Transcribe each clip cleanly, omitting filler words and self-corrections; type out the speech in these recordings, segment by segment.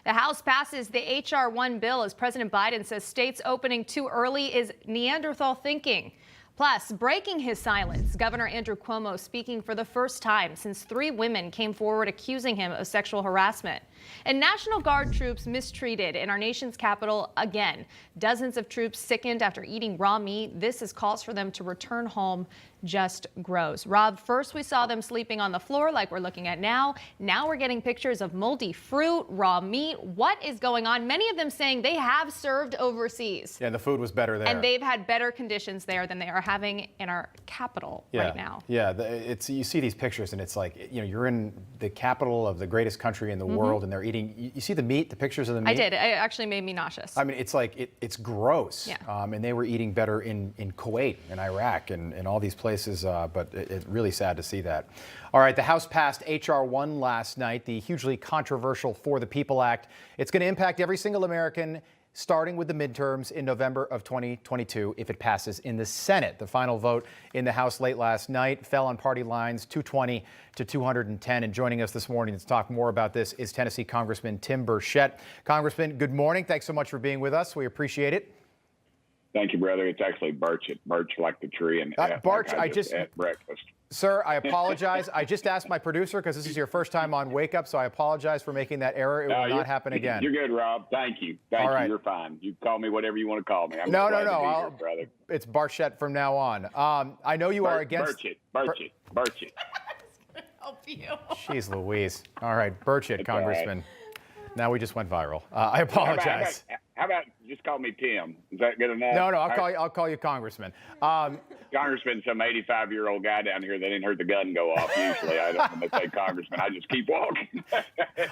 The House passes the H.R. 1 bill as President Biden says states opening too early is Neanderthal thinking. Plus, breaking his silence, Governor Andrew Cuomo speaking for the first time since 3 women came forward accusing him of sexual harassment. And National Guard troops mistreated in our nation's capital again. Dozens of troops sickened after eating raw meat. This is calls for them to return home just grows. Rob, first we saw them sleeping on the floor like we're looking at now. Now we're getting pictures of moldy fruit, raw meat. What is going on? Many of them saying they have served overseas. Yeah, the food was better there. And they've had better conditions there than they are having in our capital right now. Yeah, you see these pictures and it's like, you're in the capital of the greatest country in the world and they're eating, you see the meat, the pictures of the meat? I did. It actually made me nauseous. I mean, it's like, it's gross. Yeah. And they were eating better in Kuwait and Iraq and all these places, but it's really sad to see that. All right, the House passed H.R. 1 last night, the hugely controversial For the People Act. It's going to impact every single American, starting with the midterms in November of 2022 if it passes in the Senate. The final vote in the House late last night fell on party lines 220 to 210. And joining us this morning to talk more about this is Tennessee Congressman Tim Burchett. Congressman, good morning. Thanks so much for being with us. We appreciate it. Thank you, brother. It's actually Burchett. Birch like the tree and Birch, like I just at breakfast. Sir, I apologize. I just asked my producer because this is your first time on Wake Up, so I apologize for making that error. It will not happen again. You're good, Rob. Thank you. Thank you. You're fine. You call me whatever you want to call me. I'm no. here, brother. It's Burchett from now on. I know you are against Burchett. Help you. Jeez Louise. All right, Burchett, It's Congressman. Right. Now we just went viral. I apologize. How about just call me Tim? Is that good enough? No, I'll call you Congressman. Congressman, some 85-year-old guy down here that didn't heard the gun go off. Usually, I don't want to say Congressman. I just keep walking.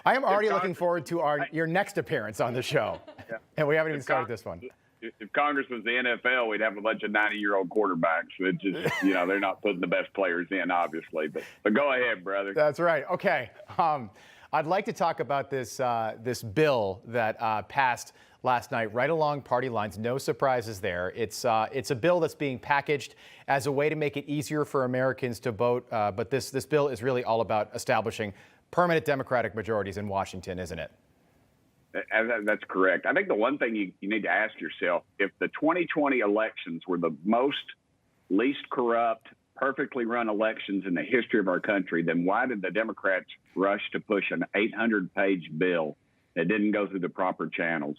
I am already looking forward to your next appearance on the show, and we haven't even started this one. If Congress was the NFL, we'd have a bunch of 90-year-old quarterbacks. It's just, they're not putting the best players in, obviously. But go ahead, brother. That's right. Okay. I'd like to talk about this bill that passed last night, right along party lines. No surprises there. It's a bill that's being packaged as a way to make it easier for Americans to vote. But this bill is really all about establishing permanent Democratic majorities in Washington, isn't it? That's correct. I think the one thing you need to ask yourself, if the 2020 elections were the least corrupt, perfectly run elections in the history of our country, then why did the Democrats rush to push an 800-page bill that didn't go through the proper channels?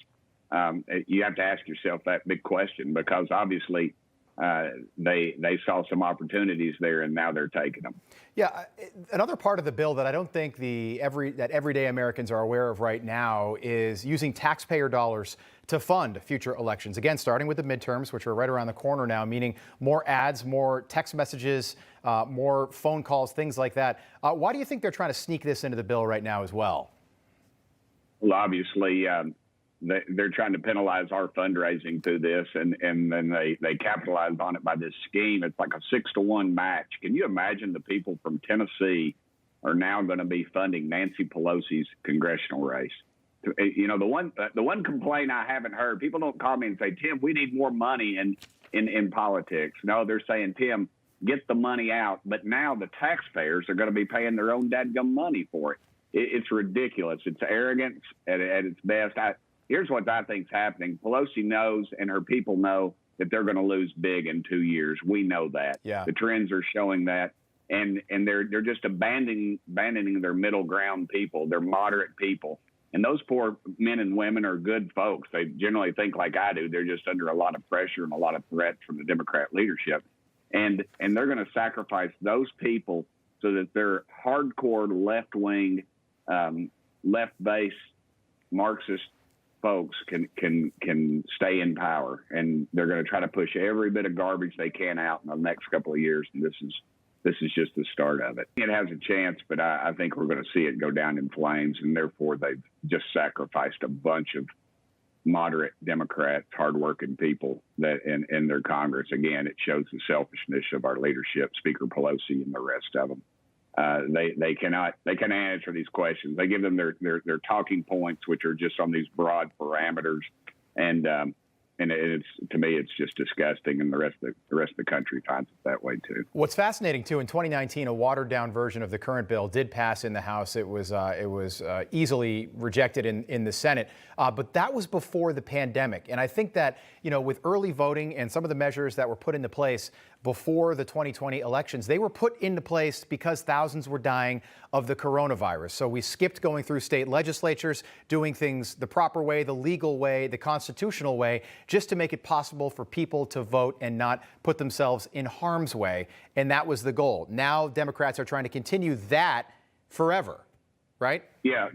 You have to ask yourself that big question, because obviously they saw some opportunities there and now they're taking them. Yeah, another part of the bill that I don't think that everyday Americans are aware of right now is using taxpayer dollars to fund future elections. Again, starting with the midterms, which are right around the corner now, meaning more ads, more text messages, more phone calls, things like that. Why do you think they're trying to sneak this into the bill right now as well? Well, obviously, they're trying to penalize our fundraising through this, and then they capitalize on it by this scheme. It's like a 6-to-1 match. Can you imagine the people from Tennessee are now going to be funding Nancy Pelosi's congressional race? The one complaint I haven't heard, people don't call me and say, Tim, we need more money in politics. No, they're saying, Tim, get the money out. But now the taxpayers are going to be paying their own dadgum money for it. It's ridiculous. It's arrogance at its best. Here's what I think is happening. Pelosi knows, and her people know, that they're going to lose big in 2 years. We know that. Yeah. The trends are showing that. And they're just abandoning their middle ground people, their moderate people. And those poor men and women are good folks. They generally think like I do. They're just under a lot of pressure and a lot of threats from the Democrat leadership. And they're going to sacrifice those people so that their hardcore left-wing, left-based Marxist folks can stay in power. And they're going to try to push every bit of garbage they can out in the next couple of years. And this is just the start of it. It has a chance, but I think we're going to see it go down in flames, and therefore they've just sacrificed a bunch of moderate Democrats, hardworking people that in their Congress. Again, it shows the selfishness of our leadership, Speaker Pelosi and the rest of them. They cannot answer these questions. They give them their talking points, which are just on these broad parameters, and it's, to me, it's just disgusting, and the rest of the country finds it that way too. What's fascinating too, in 2019, a watered-down version of the current bill did pass in the House. It was easily rejected in the Senate, but that was before the pandemic. And I think that, you know, with early voting and some of the measures that were put into place before the 2020 elections, they were put into place because thousands were dying of the coronavirus. So we skipped going through state legislatures, doing things the proper way, the legal way, the constitutional way, just to make it possible for people to vote and not put themselves in harm's way. And that was the goal. Now Democrats are trying to continue that forever, right? Yeah,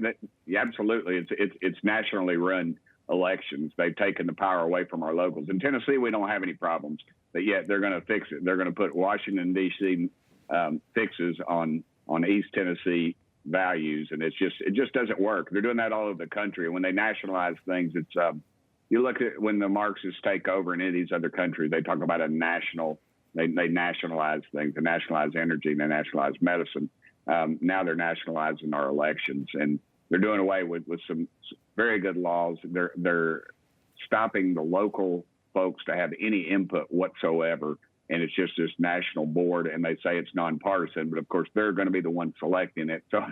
absolutely. It's nationally run elections. They've taken the power away from our locals. In Tennessee, we don't have any problems, but yet they're going to fix it. They're going to put Washington, D.C. Fixes on East Tennessee values, and it just doesn't work. They're doing that all over the country. And when they nationalize things, it's you look at when the Marxists take over in any of these other countries, they talk about a national. They nationalize things. They nationalize energy. They nationalize medicine. Now they're nationalizing our elections, and they're doing away with some very good laws. They're stopping the local folks to have any input whatsoever, and it's just this national board, and they say it's nonpartisan, but of course they're going to be the ones selecting it. So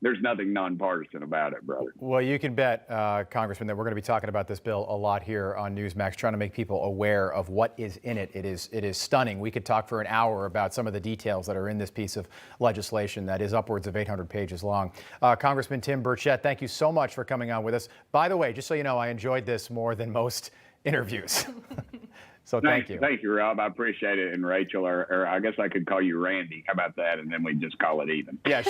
there's nothing nonpartisan about it, brother. Well, you can bet, Congressman, that we're going to be talking about this bill a lot here on Newsmax, trying to make people aware of what is in it. It is stunning. We could talk for an hour about some of the details that are in this piece of legislation that is upwards of 800 pages long. Congressman Tim Burchett, thank you so much for coming on with us. By the way, just so you know, I enjoyed this more than most interviews. So thank you. Thank you, Rob. I appreciate it. And Rachel, or I guess I could call you Randy. How about that? And then we just call it even. Yeah,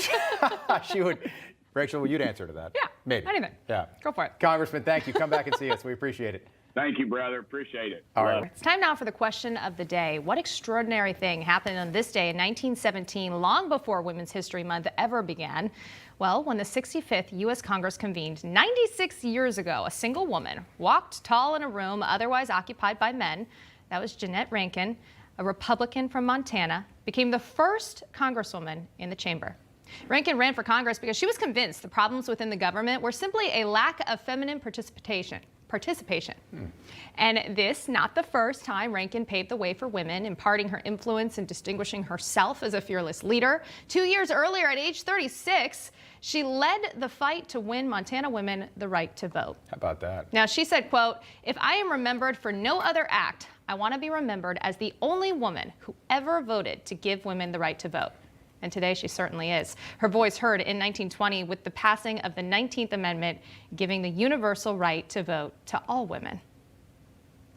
she would. Rachel, you'd answer to that. Yeah, maybe. Anything. Yeah. Go for it. Congressman, thank you. Come back and see us. We appreciate it. Thank you, brother. Appreciate it. All right. It's time now for the question of the day. What extraordinary thing happened on this day in 1917, long before Women's History Month ever began? Well, when the 65th U.S. Congress convened 96 years ago, a single woman walked tall in a room otherwise occupied by men. That was Jeannette Rankin, a Republican from Montana, became the first Congresswoman in the chamber. Rankin ran for Congress because she was convinced the problems within the government were simply a lack of feminine participation. And this, not the first time Rankin paved the way for women, imparting her influence and distinguishing herself as a fearless leader. 2 years earlier, at age 36, she led the fight to win Montana women the right to vote. How about that? Now, she said, quote, "If I am remembered for no other act, I want to be remembered as the only woman who ever voted to give women the right to vote." And today she certainly is. Her voice heard in 1920 with the passing of the 19th Amendment, giving the universal right to vote to all women.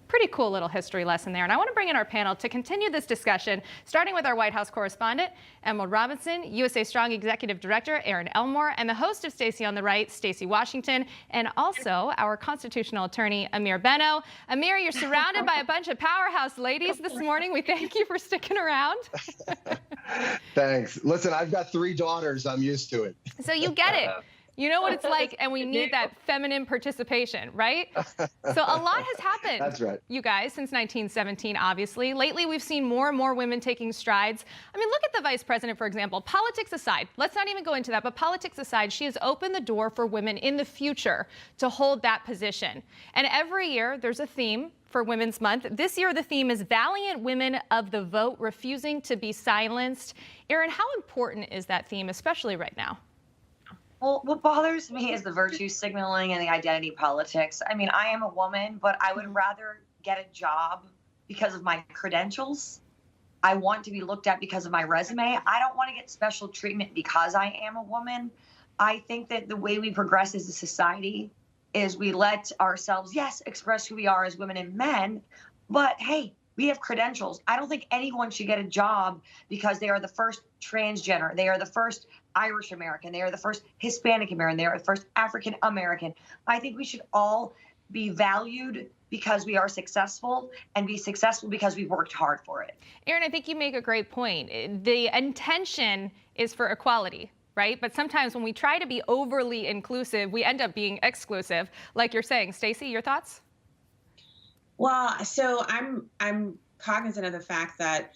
Pretty cool little history lesson there. And I want to bring in our panel to continue this discussion, starting with our White House correspondent, Emerald Robinson, USA Strong Executive Director, Aaron Elmore, and the host of Stacey on the Right, Stacey Washington, and also our constitutional attorney, Amir Benno. Amir, you're surrounded by a bunch of powerhouse ladies this morning. We thank you for sticking around. Thanks. Listen, I've got 3 daughters. I'm used to it. So you get it. You know what it's like, and we need that feminine participation, right? So a lot has happened. That's right. You guys, since 1917, obviously. Lately, we've seen more and more women taking strides. I mean, look at the vice president, for example. Politics aside, let's not even go into that, but politics aside, she has opened the door for women in the future to hold that position. And every year, there's a theme for Women's Month. This year, the theme is Valiant Women of the Vote, Refusing to be Silenced. Aaron, how important is that theme, especially right now? Well, what bothers me is the virtue signaling and the identity politics. I mean, I am a woman, but I would rather get a job because of my credentials. I want to be looked at because of my resume. I don't want to get special treatment because I am a woman. I think that the way we progress as a society is we let ourselves, yes, express who we are as women and men, but hey, we have credentials. I don't think anyone should get a job because they are the first transgender. They are the first Irish American. They are the first Hispanic American. They are the first African American. I think we should all be valued because we are successful and be successful because we worked hard for it. Aaron, I think you make a great point. The intention is for equality, right? But sometimes when we try to be overly inclusive, we end up being exclusive, like you're saying. Stacey, your thoughts? Well, so I'm cognizant of the fact that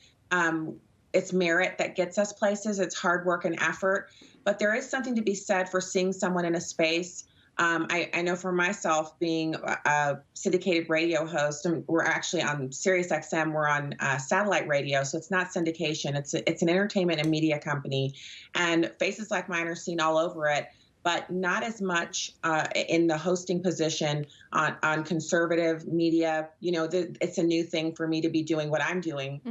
it's merit that gets us places. It's hard work and effort. But there is something to be said for seeing someone in a space I know for myself, being a syndicated radio host, and we're actually on Sirius XM, we're on satellite radio, so it's not syndication. It's an entertainment and media company, and faces like mine are seen all over it, but not as much in the hosting position on conservative media. You know, it's a new thing for me to be doing what I'm doing,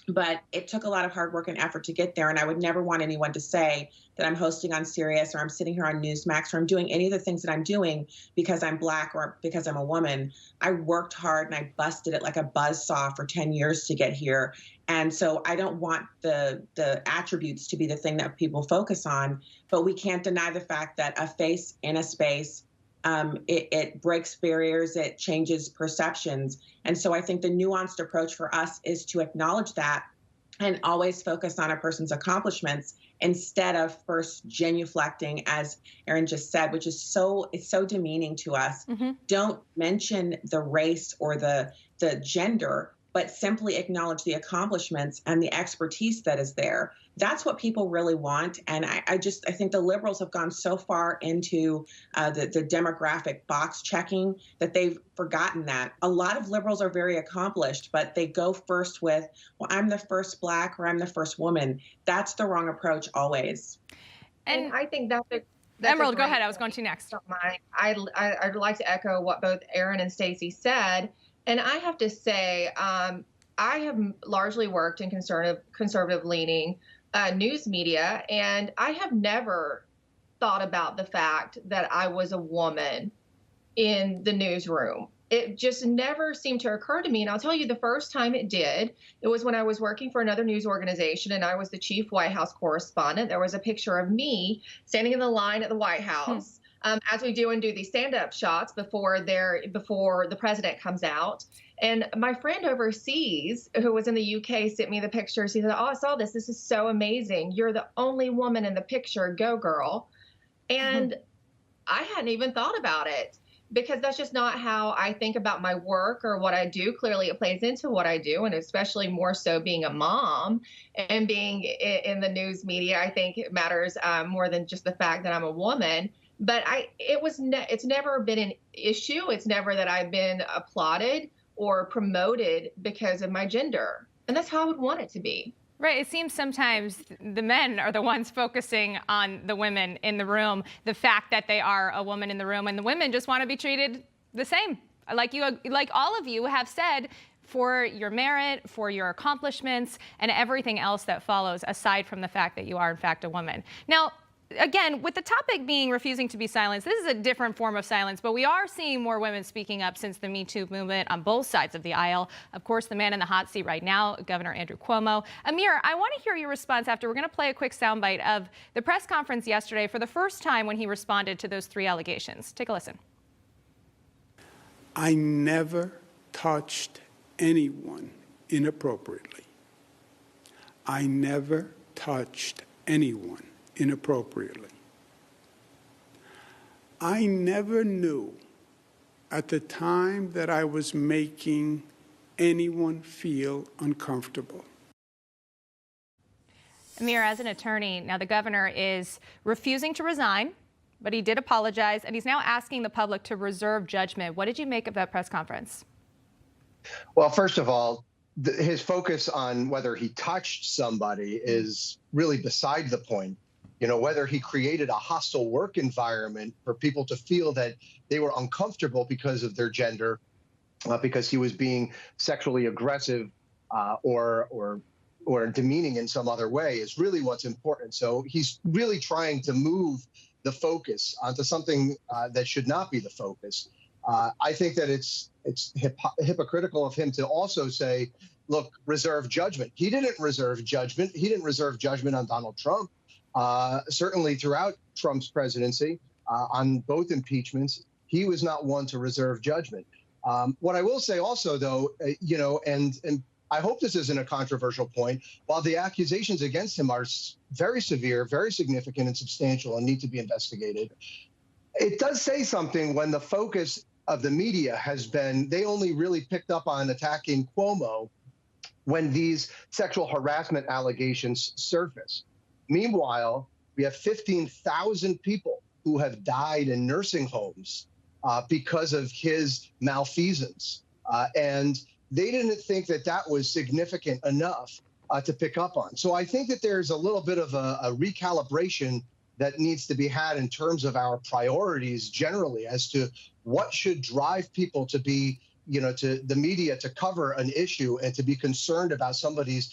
but it took a lot of hard work and effort to get there, and I would never want anyone to say that I'm hosting on Sirius or I'm sitting here on Newsmax or I'm doing any of the things that I'm doing because I'm Black or because I'm a woman. I worked hard and I busted it like a buzzsaw for 10 years to get here. And so I don't want the attributes to be the thing that people focus on, but we can't deny the fact that a face in a space, it breaks barriers, it changes perceptions. And so I think the nuanced approach for us is to acknowledge that and always focus on a person's accomplishments instead of first genuflecting, as Erin just said, which is so demeaning to us. Don't mention the race or the gender, but simply acknowledge the accomplishments and the expertise that is there. That's what people really want. And I think the liberals have gone so far into the demographic box checking that they've forgotten that. A lot of liberals are very accomplished, but they go first with, well, I'm the first Black or I'm the first woman. That's the wrong approach always. And I think that's Emerald, go ahead. I was going to next. I'd like to echo what both Erin and Stacey said. And I have to say, I have largely worked in conservative-leaning news media, and I have never thought about the fact that I was a woman in the newsroom. It just never seemed to occur to me. And I'll tell you, the first time it did, it was when I was working for another news organization, and I was the chief White House correspondent. There was a picture of me standing in the line at the White House. As we do these stand-up shots before the president comes out. And my friend overseas, who was in the UK, sent me the pictures. He said, "Oh, I saw this. This is so amazing. You're the only woman in the picture. Go, girl." And I hadn't even thought about it because that's just not how I think about my work or what I do. Clearly, it plays into what I do, and especially more so being a mom and being in the news media, I think it matters more than just the fact that I'm a woman. But it's never been an issue. It's never that I've been applauded or promoted because of my gender. And that's how I would want it to be. Right. It seems sometimes the men are the ones focusing on the women in the room, the fact that they are a woman in the room, and the women just want to be treated the same. Like all of you have said, for your merit, for your accomplishments, and everything else that follows, aside from the fact that you are, in fact, a woman. Now, again, with the topic being refusing to be silenced, this is a different form of silence, but we are seeing more women speaking up since the Me Too movement on both sides of the aisle. Of course, the man in the hot seat right now, Governor Andrew Cuomo. Amir, I want to hear your response after. We're going to play a quick soundbite of the press conference yesterday for the first time when he responded to those 3 allegations. Take a listen. I never touched anyone inappropriately. I never touched anyone inappropriately. I never knew at the time that I was making anyone feel uncomfortable. Amir, as an attorney, now the governor is refusing to resign, but he did apologize, and he's now asking the public to reserve judgment. What did you make of that press conference? Well, first of all, his focus on whether he touched somebody is really beside the point. You know, whether he created a hostile work environment for people to feel that they were uncomfortable because of their gender, because he was being sexually aggressive or demeaning in some other way is really what's important. So he's really trying to move the focus onto something that should not be the focus. I think that it's hypocritical of him to also say, look, reserve judgment. He didn't reserve judgment. He didn't reserve judgment on Donald Trump. Certainly throughout Trump's presidency, on both impeachments, he was not one to reserve judgment. What I will say also, though, and I hope this isn't a controversial point, while the accusations against him are very severe, very significant and substantial and need to be investigated, it does say something when the focus of the media has been, they only really picked up on attacking Cuomo when these sexual harassment allegations surface. Meanwhile, we have 15,000 people who have died in nursing homes because of his malfeasance. And they didn't think that that was significant enough to pick up on. So I think that there's a little bit of a recalibration that needs to be had in terms of our priorities generally as to what should drive people to be, to the media to cover an issue and to be concerned about somebody's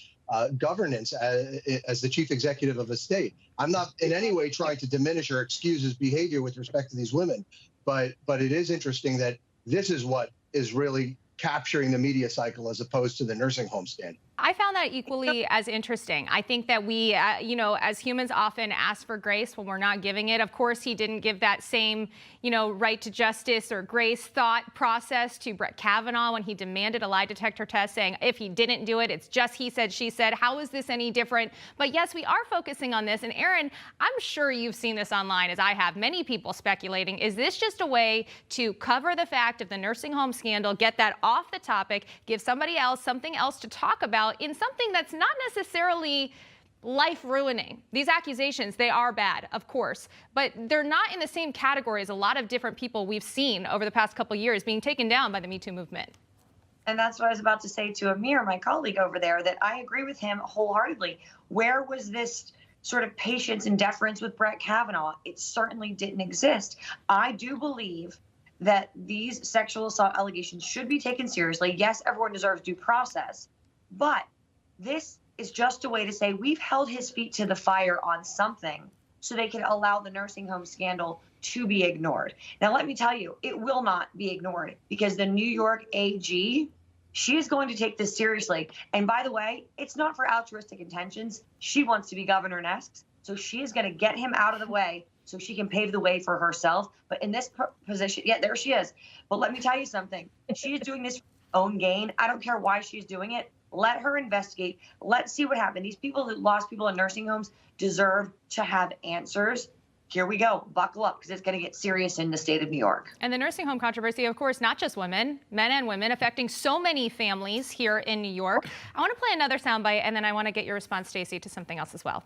governance as the chief executive of a state. I'm not in any way trying to diminish or excuse his behavior with respect to these women, but it is interesting that this is what is really capturing the media cycle as opposed to the nursing home scandal. I found that equally as interesting. I think that we, as humans often ask for grace when we're not giving it. Of course, he didn't give that same, right to justice or grace thought process to Brett Kavanaugh when he demanded a lie detector test, saying if he didn't do it, it's just he said, she said. How is this any different? But yes, we are focusing on this. And Aaron, I'm sure you've seen this online, as I have, many people speculating. Is this just a way to cover the fact of the nursing home scandal, get that off the topic, give somebody else something else to talk about in something that's not necessarily life-ruining? These accusations, they are bad, of course, but they're not in the same category as a lot of different people we've seen over the past couple of years being taken down by the Me Too movement. And that's what I was about to say to Amir, my colleague over there, that I agree with him wholeheartedly. Where was this sort of patience and deference with Brett Kavanaugh? It certainly didn't exist. I do believe that these sexual assault allegations should be taken seriously. Yes, everyone deserves due process, but this is just a way to say we've held his feet to the fire on something so they can allow the nursing home scandal to be ignored. Now, let me tell you, it will not be ignored because the New York AG, she is going to take this seriously. And by the way, it's not for altruistic intentions. She wants to be governor next. So she is going to get him out of the way so she can pave the way for herself. But in this position, yeah, there she is. But let me tell you something. She is doing this for her own gain. I don't care why she's doing it. Let her investigate. Let's see what happened. These people who lost people in nursing homes deserve to have answers. Here we go. Buckle up, because it's going to get serious in the state of New York. And the nursing home controversy, of course, not just women, men and women, affecting so many families here in New York. I want to play another soundbite, and then I want to get your response, Stacey, to something else as well.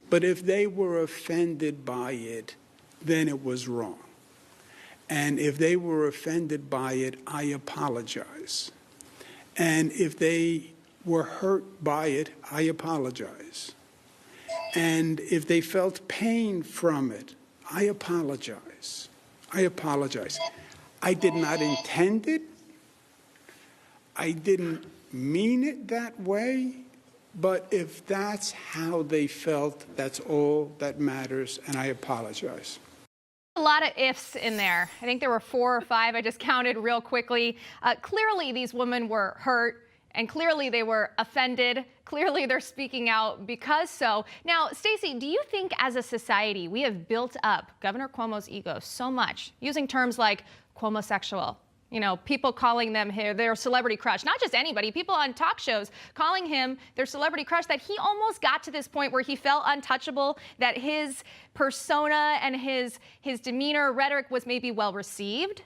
But if they were offended by it, then it was wrong. And if they were offended by it, I apologize. And if they were hurt by it, I apologize. And if they felt pain from it, I apologize. I apologize. I did not intend it. I didn't mean it that way. But if that's how they felt, that's all that matters, and I apologize. A lot of ifs in there. I think there were 4 or 5. I just counted real quickly. Clearly, these women were hurt, and clearly they were offended. Clearly, they're speaking out because so. Now, Stacey, do you think as a society we have built up Governor Cuomo's ego so much, using terms like Cuomosexual? People calling them their celebrity crush, not just anybody, people on talk shows calling him their celebrity crush, that he almost got to this point where he felt untouchable, that his persona and his demeanor, rhetoric was maybe well received?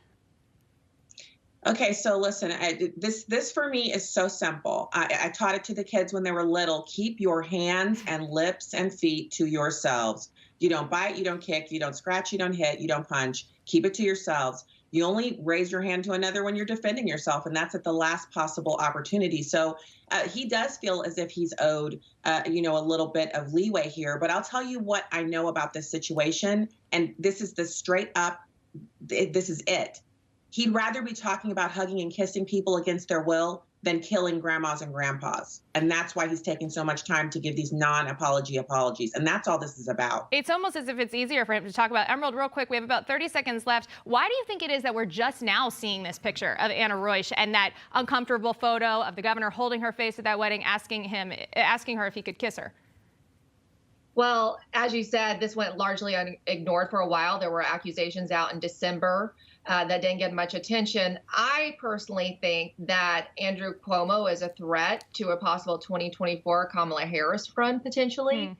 Okay, so listen, this for me is so simple. I taught it to the kids when they were little. Keep your hands and lips and feet to yourselves. You don't bite, you don't kick, you don't scratch, you don't hit, you don't punch. Keep it to yourselves. You only raise your hand to another when you're defending yourself, and that's at the last possible opportunity. So he does feel as if he's owed, a little bit of leeway here. But I'll tell you what I know about this situation, and this is the straight up, this is it. He'd rather be talking about hugging and kissing people against their will than killing grandmas and grandpas. And that's why he's taking so much time to give these non-apology apologies. And that's all this is about. It's almost as if it's easier for him to talk about. Emerald, real quick, we have about 30 seconds left. Why do you think it is that we're just now seeing this picture of Anna Roish and that uncomfortable photo of the governor holding her face at that wedding, asking her if he could kiss her? Well, as you said, this went largely ignored for a while. There were accusations out in December that didn't get much attention. I personally think that Andrew Cuomo is a threat to a possible 2024 Kamala Harris run, potentially,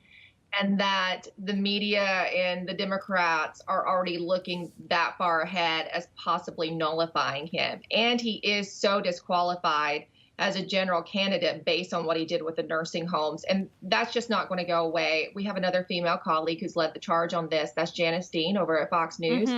and that the media and the Democrats are already looking that far ahead as possibly nullifying him. And he is so disqualified as a general candidate based on what he did with the nursing homes. And that's just not going to go away. We have another female colleague who's led the charge on this. That's Janice Dean over at Fox News.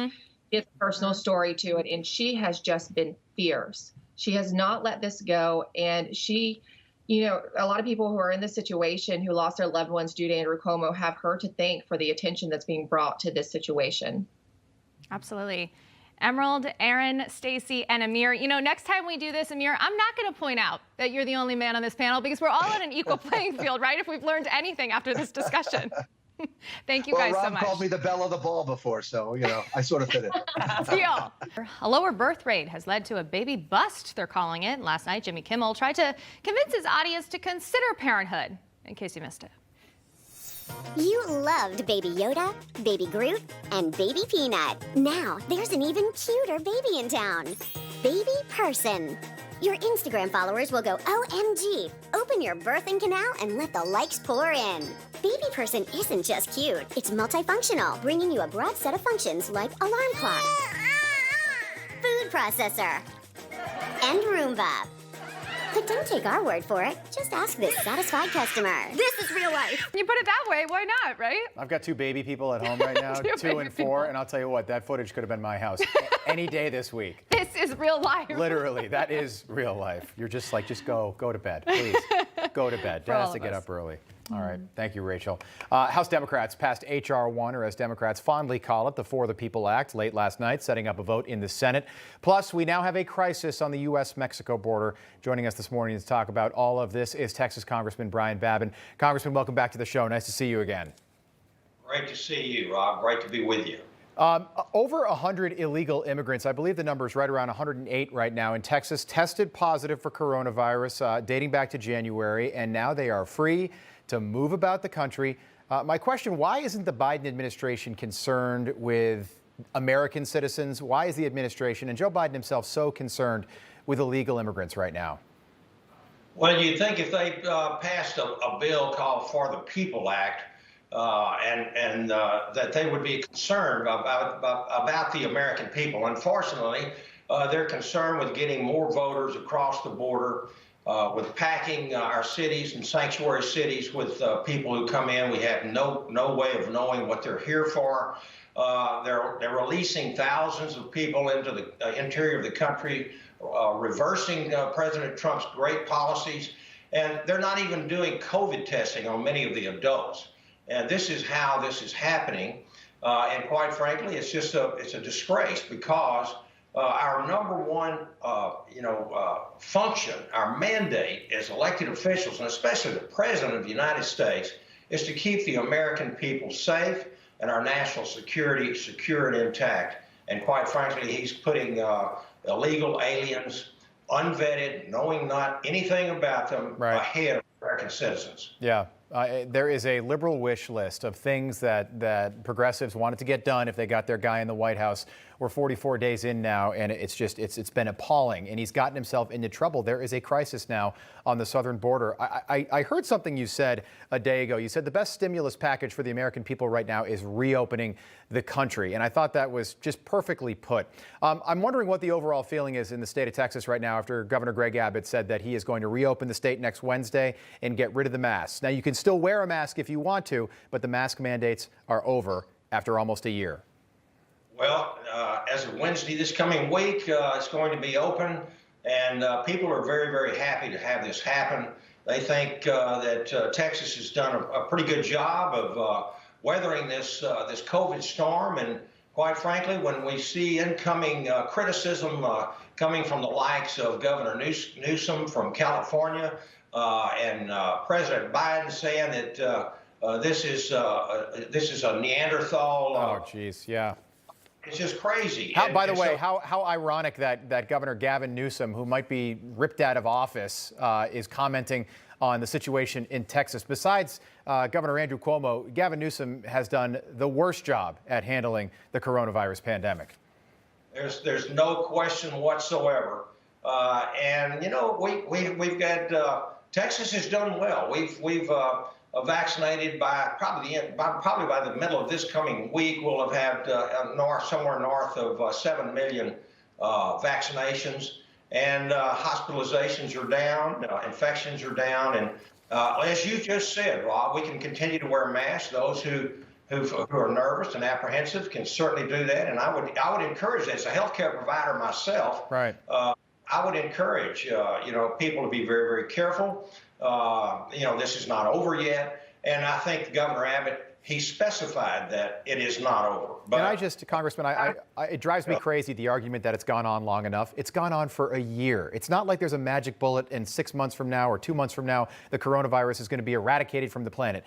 It's a personal story to it, and she has just been fierce. She has not let this go, and she, you know, a lot of people who are in this situation who lost their loved ones due to Andrew Cuomo have her to thank for the attention that's being brought to this situation. Absolutely. Emerald, Aaron, Stacey, and Amir. You know, next time we do this, Amir, I'm not going to point out that you're the only man on this panel because we're all on an equal playing field, right? If we've learned anything after this discussion. Thank you guys so much. Rob called me the belle of the ball before, so, you know, I sort of fit it. Deal. A lower birth rate has led to a baby bust, they're calling it. Last night, Jimmy Kimmel tried to convince his audience to consider parenthood, in case you missed it. You loved Baby Yoda, Baby Groot, and Baby Peanut. Now there's an even cuter baby in town. Baby Person. Your Instagram followers will go OMG. Open your birthing canal and let the likes pour in. Baby Person isn't just cute. It's multifunctional, bringing you a broad set of functions like alarm clock, food processor, and Roomba. But don't take our word for it. Just ask this satisfied customer. This is real life. You put it that way, why not, right? I've got 2 baby people at home right now, 2 and 4, and I'll tell you what, that footage could have been my house any day this week. This is real life. Literally, that is real life. You're just like, just go to bed, please. Go to bed. Dad has to get up early. All right. Thank you, Rachel. House Democrats passed H.R. 1, or as Democrats fondly call it, the For the People Act, late last night, setting up a vote in the Senate. Plus, we now have a crisis on the U.S.-Mexico border. Joining us this morning to talk about all of this is Texas Congressman Brian Babin. Congressman, welcome back to the show. Nice to see you again. Great to see you, Rob. Great to be with you. Over 100 illegal immigrants, I believe the number is right around 108 right now in Texas, tested positive for coronavirus dating back to January, and now they are free to move about the country. My question, why isn't the Biden administration concerned with American citizens? Why is the administration and Joe Biden himself so concerned with illegal immigrants right now? Well, you'd think if they passed a bill called For the People Act, and that they would be concerned about the American people. Unfortunately, they're concerned with getting more voters across the border, with packing our cities and sanctuary cities with people who come in. We have no way of knowing what they're here for. They're releasing thousands of people into the interior of the country, reversing President Trump's great policies, and they're not even doing COVID testing on many of the adults. And this is how this is happening. And quite frankly, it's just it's a disgrace because our number one, function, our mandate as elected officials, and especially the President of the United States, is to keep the American people safe and our national security secure and intact. And quite frankly, he's putting illegal aliens, unvetted, knowing not anything about them, ahead of American citizens. Yeah. There is a liberal wish list of things that progressives wanted to get done if they got their guy in the White House. We're 44 days in now, and it's been appalling, and he's gotten himself into trouble. There is a crisis now on the southern border. I heard something you said a day ago. You said the best stimulus package for the American people right now is reopening the country, and I thought that was just perfectly put. I'm wondering what the overall feeling is in the state of Texas right now after Governor Greg Abbott said that he is going to reopen the state next Wednesday and get rid of the masks. Now, you can still wear a mask if you want to, but the mask mandates are over after almost a year. Well, as of Wednesday this coming week, it's going to be open, and people are very, very happy to have this happen. They think that Texas has done a pretty good job of weathering this COVID storm, and quite frankly, when we see incoming criticism coming from the likes of Governor Newsom from California and President Biden saying that this is a Neanderthal. Oh, geez, yeah. It's just crazy. By the way, how ironic that Governor Gavin Newsom, who might be ripped out of office, is commenting on the situation in Texas. Besides Governor Andrew Cuomo, Gavin Newsom has done the worst job at handling the coronavirus pandemic. There's no question whatsoever. And, you know, we've got Texas has done well. We've vaccinated by probably by the middle of this coming week, we'll have had somewhere north of 7 million vaccinations. and hospitalizations are down, infections are down, and as you just said, Rob, we can continue to wear masks. Those who are nervous and apprehensive can certainly do that, and I would encourage, as a healthcare provider myself, Right. I would encourage people to be very, very careful. This is not over yet, and I think Governor Abbott, he specified that it is not over. But Congressman, it drives me crazy, the argument that it's gone on long enough. It's gone on for a year. It's not like there's a magic bullet and 6 months from now or 2 months from now, the coronavirus is going to be eradicated from the planet.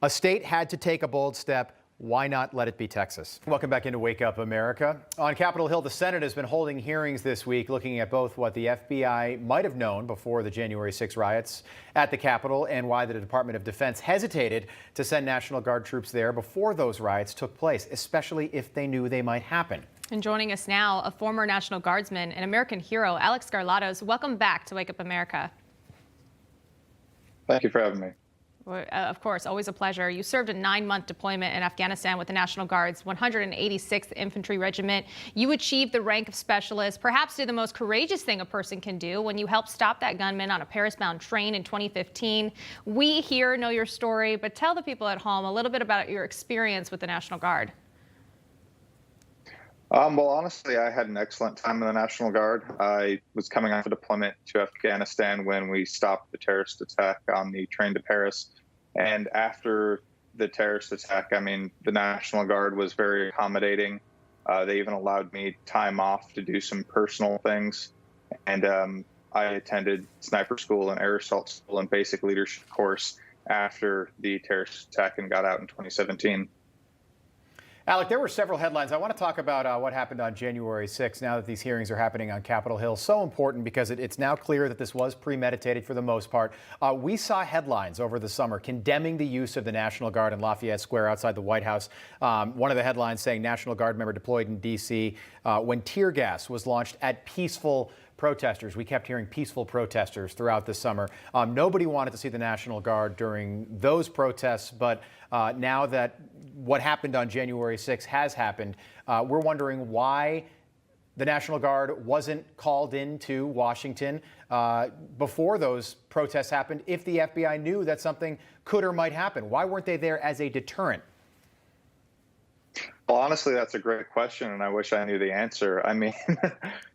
A state had to take a bold step. Why not let it be Texas? Welcome back into Wake Up America. On Capitol Hill, the Senate has been holding hearings this week looking at both what the FBI might have known before the January 6 riots at the Capitol and why the Department of Defense hesitated to send National Guard troops there before those riots took place, especially if they knew they might happen. And joining us now, a former National Guardsman and American hero, Alex Garlatos. Welcome back to Wake Up America. Thank you for having me. Of course, always a pleasure. You served a 9-month deployment in Afghanistan with the National Guard's 186th Infantry Regiment. You achieved the rank of specialist, perhaps did the most courageous thing a person can do when you helped stop that gunman on a Paris-bound train in 2015. We here know your story, but tell the people at home a little bit about your experience with the National Guard. Well, honestly, I had an excellent time in the National Guard. I was coming off a deployment to Afghanistan when we stopped the terrorist attack on the train to Paris. And after the terrorist attack, the National Guard was very accommodating. They even allowed me time off to do some personal things. And I attended sniper school and air assault school and basic leadership course after the terrorist attack and got out in 2017. Alec, there were several headlines. I want to talk about what happened on January 6th now that these hearings are happening on Capitol Hill. So important because it's now clear that this was premeditated for the most part. We saw headlines over the summer condemning the use of the National Guard in Lafayette Square outside the White House. One of the headlines saying National Guard member deployed in D.C. When tear gas was launched at peaceful protesters. We kept hearing peaceful protesters throughout the summer. Nobody wanted to see the National Guard during those protests, but now that what happened on January 6th has happened, we're wondering why the National Guard wasn't called into Washington before those protests happened if the FBI knew that something could or might happen. Why weren't they there as a deterrent? Well, honestly, that's a great question, and I wish I knew the answer.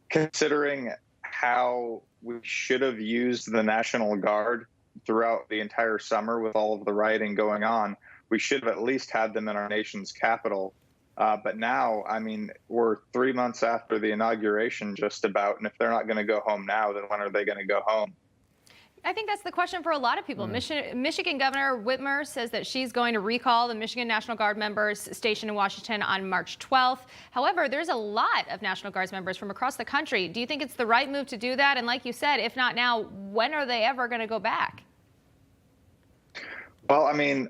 Considering how we should have used the National Guard throughout the entire summer with all of the rioting going on, we should have at least had them in our nation's capital. But now, we're 3 months after the inauguration just about, and if they're not going to go home now, then when are they going to go home? I think that's the question for a lot of people. Michigan Governor Whitmer says that she's going to recall the Michigan National Guard members stationed in Washington on March 12th. However, there's a lot of National Guards members from across the country. Do you think it's the right move to do that? And like you said, if not now, when are they ever going to go back? Well, I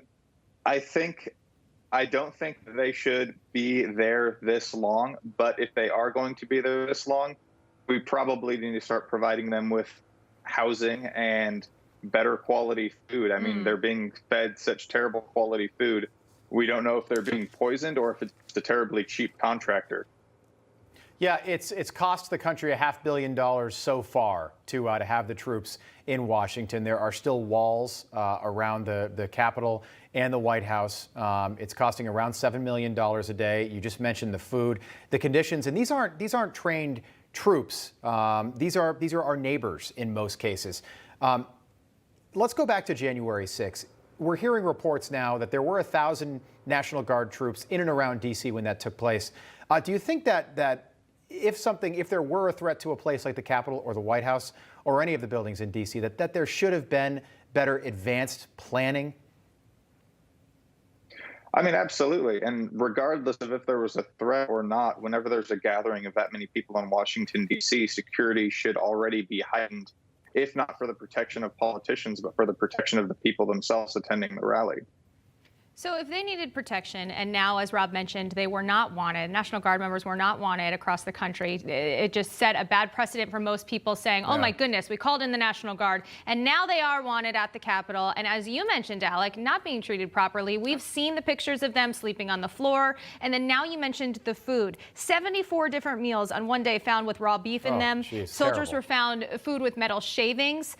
don't think that they should be there this long, but if they are going to be there this long, we probably need to start providing them with housing and better quality food. They're being fed such terrible quality food. We don't know if they're being poisoned or if it's a terribly cheap contractor. Yeah, it's cost the country $500 million so far to have the troops in Washington. There are still walls around the Capitol and the White House. It's costing around $7 million a day. You just mentioned the food, the conditions, and these aren't trained troops. These are our neighbors in most cases. Let's go back to January 6th. We're hearing reports now that there were 1,000 National Guard troops in and around D.C. when that took place. Do you think that if there were a threat to a place like the Capitol or the White House or any of the buildings in D.C., that there should have been better advanced planning? Absolutely. And regardless of if there was a threat or not, whenever there's a gathering of that many people in Washington, D.C., security should already be heightened, if not for the protection of politicians, but for the protection of the people themselves attending the rally. So if they needed protection, and now, as Rob mentioned, they were not wanted, National Guard members were not wanted across the country, it just set a bad precedent for most people saying, oh my goodness, we called in the National Guard, and now they are wanted at the Capitol. And as you mentioned, Alec, not being treated properly. We've seen the pictures of them sleeping on the floor. And then now you mentioned the food. 74 different meals on one day found with raw beef in them. Geez, Soldiers terrible. were found food with metal shavings.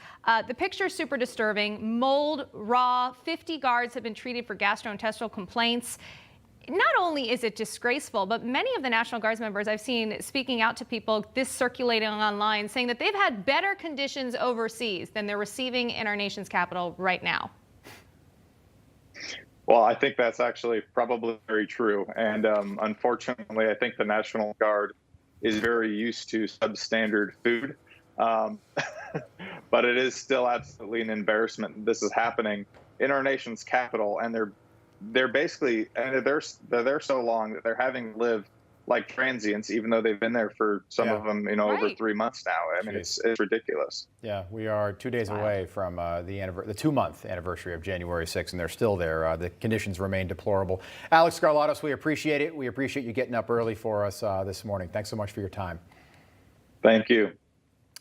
The picture's super disturbing. Mold, raw. 50 guards have been treated for gastrointestinal complaints. Not only is it disgraceful, but many of the National Guards members I've seen speaking out to people, this circulating online, saying that they've had better conditions overseas than they're receiving in our nation's capital right now. Well, I think that's actually probably very true. And unfortunately, I think the National Guard is very used to substandard food. But it is still absolutely an embarrassment that this is happening in our nation's capital. And they're basically, and they're there so long that they're having lived like transients, even though they've been there for some of them, over 3 months now. I mean, it's ridiculous. Yeah, we are 2 days away from the 2-month anniversary of January 6th, and they're still there. The conditions remain deplorable. Alex Skarlatos, we appreciate it. We appreciate you getting up early for us this morning. Thanks so much for your time. Thank you.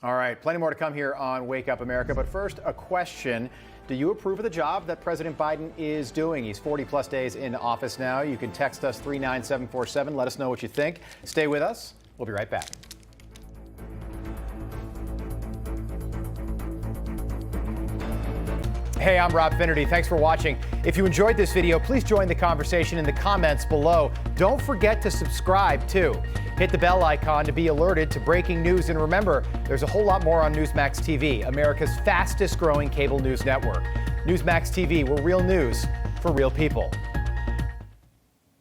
All right, plenty more to come here on Wake Up America. But first, a question. Do you approve of the job that President Biden is doing? He's 40-plus days in office now. You can text us 39747. Let us know what you think. Stay with us. We'll be right back. Hey, I'm Rob Finnerty. Thanks for watching. If you enjoyed this video, please join the conversation in the comments below. Don't forget to subscribe, too. Hit the bell icon to be alerted to breaking news. And remember, there's a whole lot more on Newsmax TV, America's fastest growing cable news network. Newsmax TV, we're real news for real people.